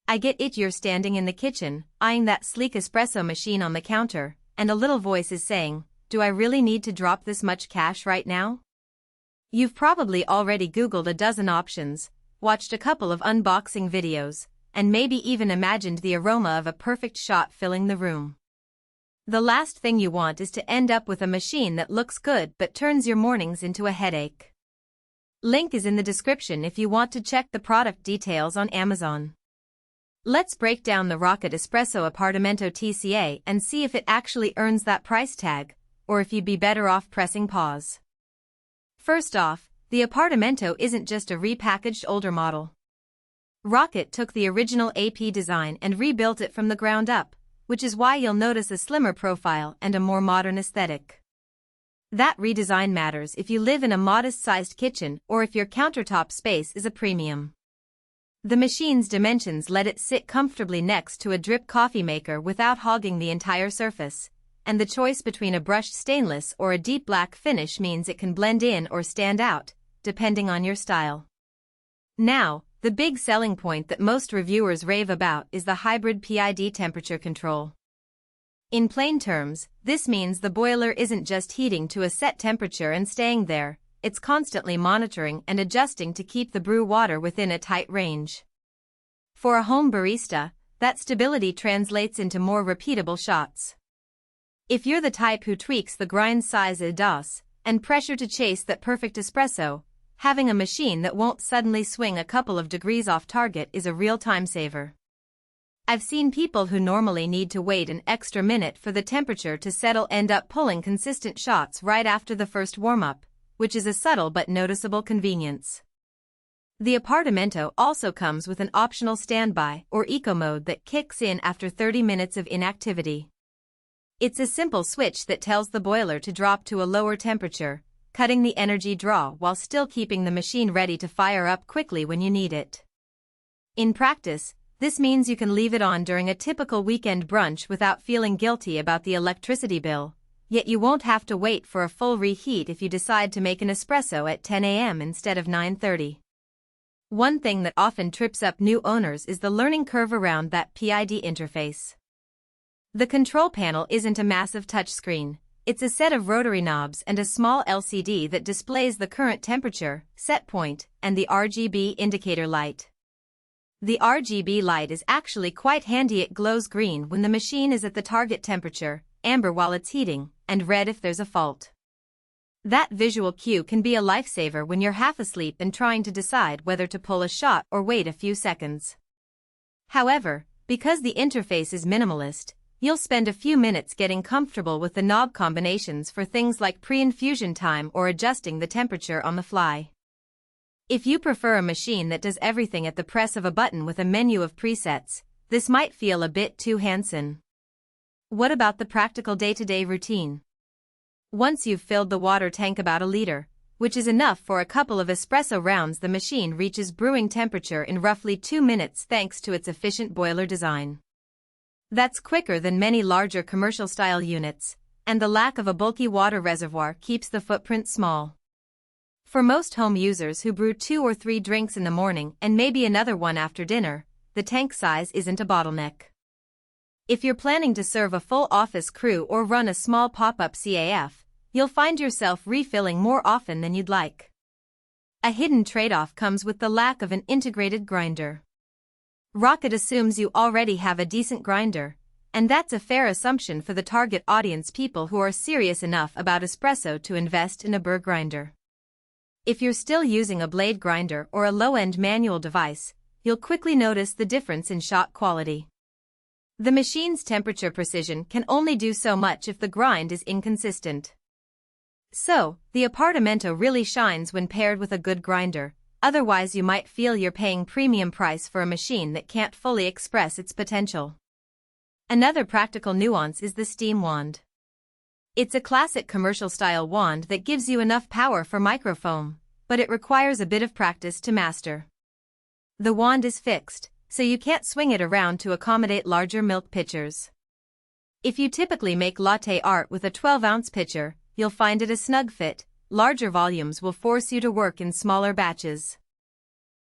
I get it. You're standing in the kitchen, eyeing that sleek espresso machine on the counter, and a little voice is saying, "Do I really need to drop this much cash right now?" You've probably already Googled a dozen options, watched a couple of unboxing videos, and maybe even imagined the aroma of a perfect shot filling the room. The last thing you want is to end up with a machine that looks good but turns your mornings into a headache. Link is in the description if you want to check the product details on Amazon. Let's break down the Rocket Espresso Appartamento TCA and see if it actually earns that price tag, or if you'd be better off pressing pause. First off, the Appartamento isn't just a repackaged older model. Rocket took the original AP design and rebuilt it from the ground up, which is why you'll notice a slimmer profile and a more modern aesthetic. That redesign matters if you live in a modest-sized kitchen or if your countertop space is a premium. The machine's dimensions let it sit comfortably next to a drip coffee maker without hogging the entire surface, and the choice between a brushed stainless or a deep black finish means it can blend in or stand out, depending on your style. Now, the big selling point that most reviewers rave about is the hybrid PID temperature control. In plain terms, this means the boiler isn't just heating to a set temperature and staying there, it's constantly monitoring and adjusting to keep the brew water within a tight range. For a home barista, that stability translates into more repeatable shots. If you're the type who tweaks the grind size a dos and pressure to chase that perfect espresso, having a machine that won't suddenly swing a couple of degrees off target is a real time saver. I've seen people who normally need to wait an extra minute for the temperature to settle end up pulling consistent shots right after the first warm-up, which is a subtle but noticeable convenience. The Appartamento also comes with an optional standby or eco mode that kicks in after 30 minutes of inactivity. It's a simple switch that tells the boiler to drop to a lower temperature, cutting the energy draw while still keeping the machine ready to fire up quickly when you need it. In practice, this means you can leave it on during a typical weekend brunch without feeling guilty about the electricity bill, yet you won't have to wait for a full reheat if you decide to make an espresso at 10 a.m. instead of 9:30. One thing that often trips up new owners is the learning curve around that PID interface. The control panel isn't a massive touchscreen, it's a set of rotary knobs and a small LCD that displays the current temperature, set point, and the RGB indicator light. The RGB light is actually quite handy. It glows green when the machine is at the target temperature, amber while it's heating, and red if there's a fault. That visual cue can be a lifesaver when you're half asleep and trying to decide whether to pull a shot or wait a few seconds. However, because the interface is minimalist, you'll spend a few minutes getting comfortable with the knob combinations for things like pre-infusion time or adjusting the temperature on the fly. If you prefer a machine that does everything at the press of a button with a menu of presets, this might feel a bit too hands-on. What about the practical day-to-day routine? Once you've filled the water tank about a liter, which is enough for a couple of espresso rounds, the machine reaches brewing temperature in roughly 2 minutes thanks to its efficient boiler design. That's quicker than many larger commercial-style units, and the lack of a bulky water reservoir keeps the footprint small. For most home users who brew 2 or 3 drinks in the morning and maybe another one after dinner, the tank size isn't a bottleneck. If you're planning to serve a full office crew or run a small pop-up CAF, you'll find yourself refilling more often than you'd like. A hidden trade-off comes with the lack of an integrated grinder. Rocket assumes you already have a decent grinder, and that's a fair assumption for the target audience, people who are serious enough about espresso to invest in a burr grinder. If you're still using a blade grinder or a low-end manual device, you'll quickly notice the difference in shot quality. The machine's temperature precision can only do so much if the grind is inconsistent. So, the Appartamento really shines when paired with a good grinder. Otherwise you might feel you're paying premium price for a machine that can't fully express its potential. Another practical nuance is the steam wand. It's a classic commercial-style wand that gives you enough power for microfoam, but it requires a bit of practice to master. The wand is fixed, so you can't swing it around to accommodate larger milk pitchers. If you typically make latte art with a 12-ounce pitcher, you'll find it a snug fit. Larger volumes will force you to work in smaller batches.